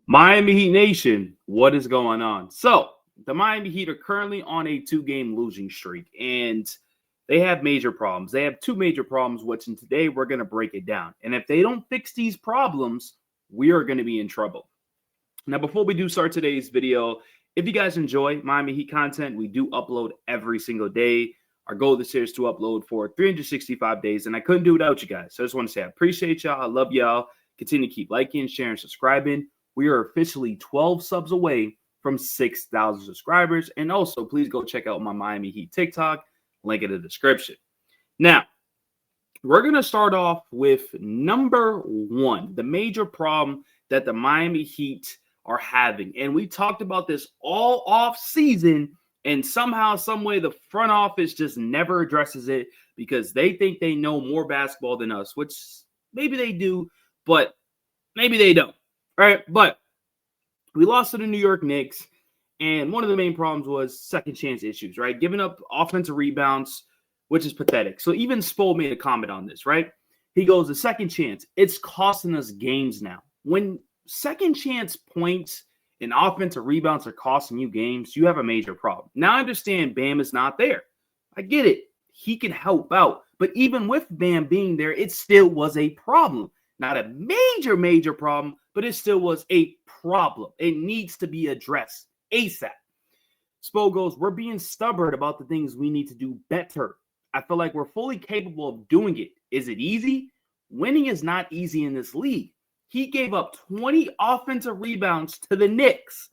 Miami Heat Nation, what is going on? So, the Miami Heat are currently on a 2-game losing streak, and they have major problems. They have two major problems, which in today we're going to break it down. And if they don't fix these problems, we are going to be in trouble. Now, before we do start today's video, if you guys enjoy Miami Heat content, we do upload every single day. Our goal this year is to upload for 365 days, and I couldn't do it without you guys. So I just want to say I appreciate y'all. I love y'all. Continue to keep liking, sharing, subscribing. We are officially 12 subs away from 6,000 subscribers. And also, please go check out my Miami Heat TikTok. Link in the description. Now, we're going to start off with number one, the major problem that the Miami Heat are having. And we talked about this all off season, and somehow, some way, the front office just never addresses it because they think they know more basketball than us, which maybe they do, but maybe they don't. All right, but we lost to the New York Knicks, and one of the main problems was second chance issues, right? Giving up offensive rebounds, which is pathetic. So even Spo made a comment on this, right? He goes, the second chance, it's costing us games now. When second chance points and offensive rebounds are costing you games, you have a major problem. Now I understand Bam is not there. I get it. He can help out. But even with Bam being there, it still was a problem. Not a major problem, but it still was a problem. It needs to be addressed ASAP. Spo goes, we're being stubborn about the things we need to do better. I feel like we're fully capable of doing it. Is it easy? Winning is not easy in this league. He gave up 20 offensive rebounds to the Knicks.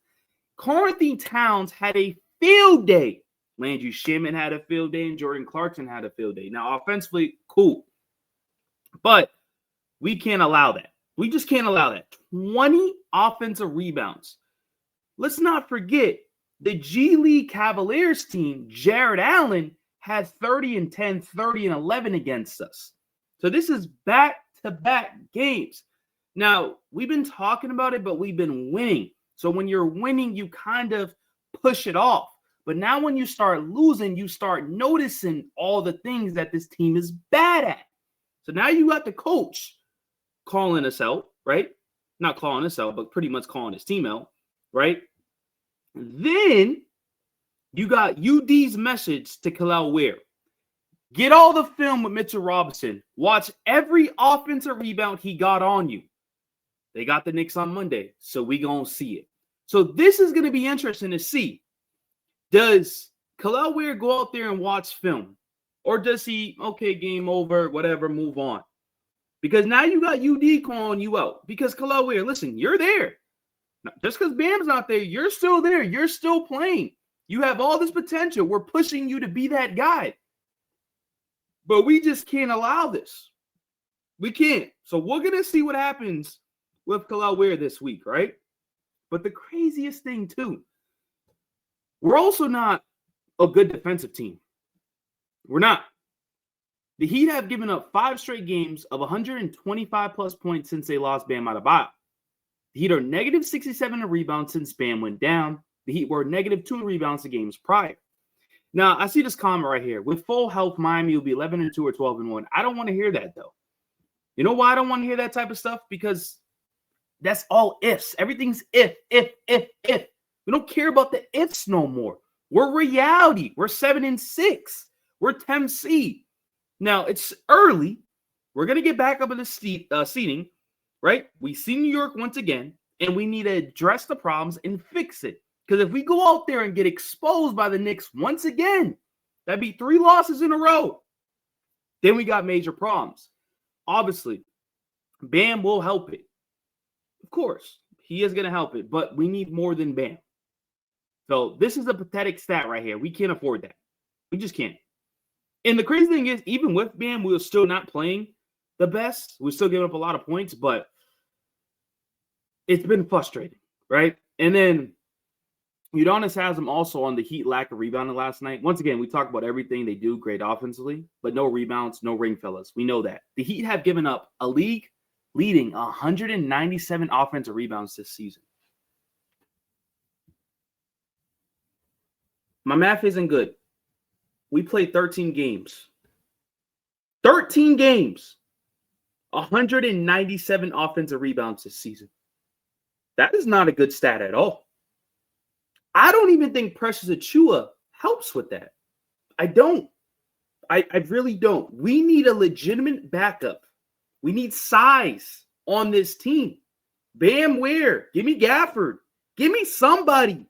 Karl-Anthony Towns had a field day. Landry Shamet had a field day, and Jordan Clarkson had a field day. Now, offensively, cool. But we can't allow that. We just can't allow that. 20 offensive rebounds. Let's not forget the G League Cavaliers team, Jared Allen, had 30 and 10, 30 and 11 against us. So this is back-to-back games. Now, we've been talking about it, but we've been winning. So when you're winning, you kind of push it off. But now when you start losing, you start noticing all the things that this team is bad at. So now you got the coach calling us out, right? Not calling us out, but pretty much calling his team out, right? Then you got UD's message to Kel'el Ware. Get all the film with Mitchell Robinson. Watch every offensive rebound he got on you. They got the Knicks on Monday, so we gonna see it. So this is going to be interesting to see. Does Kel'el Ware go out there and watch film? Or does he, okay, game over, whatever, move on? Because now you got UD calling you out. Because Kel'el Ware, listen, you're there. Just because Bam's not there, you're still there. You're still playing. You have all this potential. We're pushing you to be that guy. But we just can't allow this. We can't. So we're going to see what happens with Kel'el Ware this week, right? But the craziest thing, too, we're also not a good defensive team. We're not. The Heat have given up 5 straight games of 125-plus points since they lost Bam Adebayo. The Heat are negative 67 in rebounds since Bam went down. The Heat were negative 2 in rebounds the games prior. Now, I see this comment right here. With full health, Miami will be 11-2 or 12-1. I don't want to hear that, though. You know why I don't want to hear that type of stuff? Because that's all ifs. Everything's if. We don't care about the ifs no more. We're reality. We're 7-6. We're 10 seed. Now, it's early. We're going to get back up in the seating, right? We see New York once again, and we need to address the problems and fix it. Because if we go out there and get exposed by the Knicks once again, that'd be 3 losses in a row. Then we got major problems. Obviously, Bam will help it. Of course, he is going to help it, but we need more than Bam. So this is a pathetic stat right here. We can't afford that. We just can't. And the crazy thing is, even with Bam, we're still not playing the best. We're still giving up a lot of points, but it's been frustrating, right? And then Udonis has him also on the Heat lack of rebounding last night. Once again, we talk about everything they do great offensively, but no rebounds, no ring fellas. We know that. The Heat have given up a league-leading 197 offensive rebounds this season. My math isn't good. We played 13 games. 13 games. 197 offensive rebounds this season. That is not a good stat at all. I don't even think Precious Achiuwa helps with that. I don't. I really don't. We need a legitimate backup. We need size on this team. Bam Ware. Give me Gafford. Give me somebody.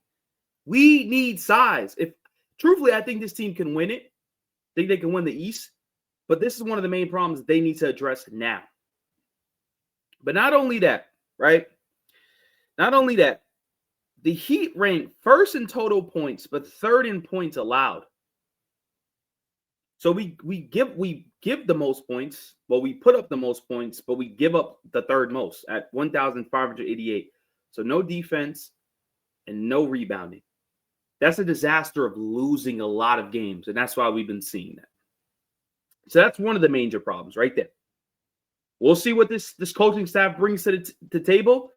We need size. If truthfully, I think this team can win it. I think they can win the East. But this is one of the main problems that they need to address now. But not only that, right? Not only that, the Heat rank first in total points, but third in points allowed. So we give the most points. Well, we put up the most points, but we give up the third most at 1,588. So no defense and no rebounding. That's a disaster of losing a lot of games, and that's why we've been seeing that. So that's one of the major problems right there. We'll see what this coaching staff brings to the table,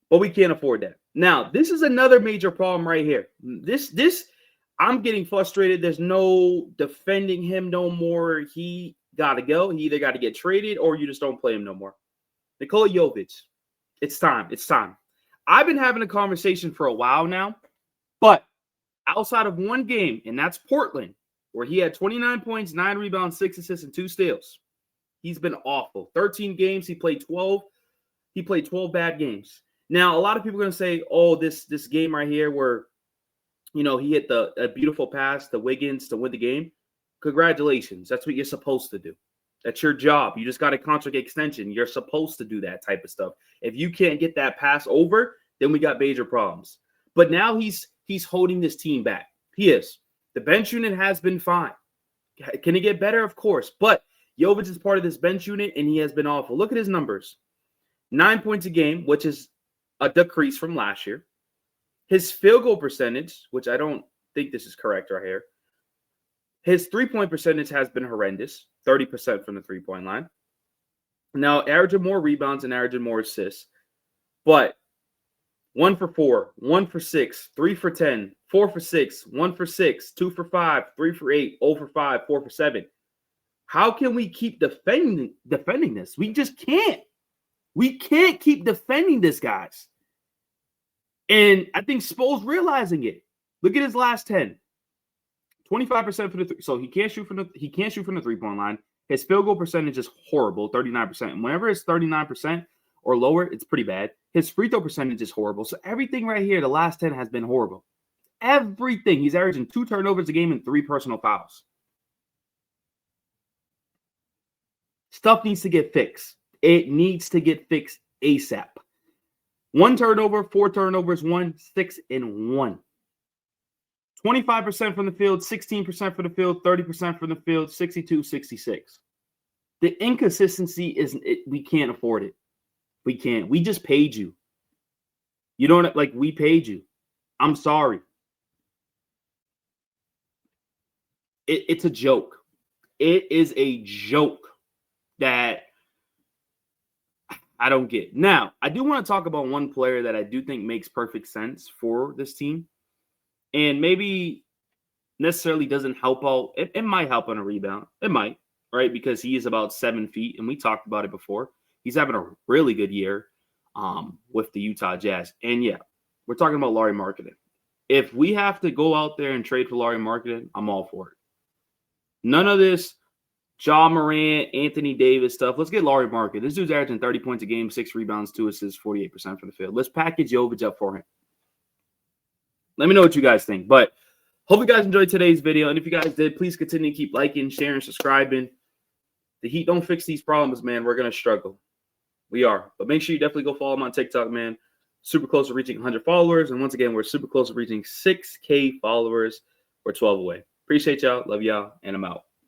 but we can't afford that. Now, this is another major problem right here. This I'm getting frustrated. There's no defending him no more. He got to go. He either got to get traded or you just don't play him no more. Nikola Jovic, it's time. It's time. I've been having a conversation for a while now, but outside of one game, and that's Portland, where he had 29 points, 9 rebounds, 6 assists, and 2 steals. He's been awful. 13 games, he played 12. He played 12 bad games. Now, a lot of people are going to say, oh, this game right here where, you know, he hit a beautiful pass to Wiggins to win the game. Congratulations. That's what you're supposed to do. That's your job. You just got a contract extension. You're supposed to do that type of stuff. If you can't get that pass over, then we got major problems. But now he's holding this team back. He is. The bench unit has been fine. Can it get better? Of course. But Jovic is part of this bench unit, and he has been awful. Look at his numbers. 9 points a game, which is a decrease from last year. His field goal percentage, which I don't think this is correct right here. His three-point percentage has been horrendous, 30% from the three-point line. Now, averaging more rebounds and averaging more assists. But 1 for 4, 1 for 6, 3 for 10, 4 for 6, 1 for 6, 2 for 5, 3 for 8, 0 for 5, 4 for 7. How can we keep defending this? We just can't. We can't keep defending this, guys. And I think Spo's realizing it. Look at his last 10. 25% for the so he can't shoot from the three-point line. His field goal percentage is horrible, 39%. And whenever it's 39% or lower, it's pretty bad. His free throw percentage is horrible. So everything right here, the last 10 has been horrible. Everything. He's averaging 2 turnovers a game and 3 personal fouls. Stuff needs to get fixed. It needs to get fixed ASAP. 1 turnover, 4 turnovers, 1, 6, and 1. 25% from the field, 16% from the field, 30% from the field, 62, 66. The inconsistency isn't it. We can't afford it. We can't. We just paid you. You don't like we paid you. I'm sorry. It's a joke. It is a joke that I don't get. Now, I do want to talk about one player that I do think makes perfect sense for this team. And maybe necessarily doesn't help out. It might help on a rebound. It might, right? Because he is about 7 feet, and we talked about it before. He's having a really good year with the Utah Jazz. And, yeah, we're talking about Lauri Markkanen. If we have to go out there and trade for Lauri Markkanen, I'm all for it. None of this Ja Morant, Anthony Davis stuff. Let's get Lauri Markkanen. This dude's averaging 30 points a game, 6 rebounds, 2 assists, 48% from the field. Let's package Jovic up for him. Let me know what you guys think. But hope you guys enjoyed today's video. And if you guys did, please continue to keep liking, sharing, subscribing. The Heat don't fix these problems, man. We're going to struggle. We are. But make sure you definitely go follow him on TikTok, man. Super close to reaching 100 followers. And once again, we're super close to reaching 6K followers. We're 12 away. Appreciate y'all. Love y'all. And I'm out.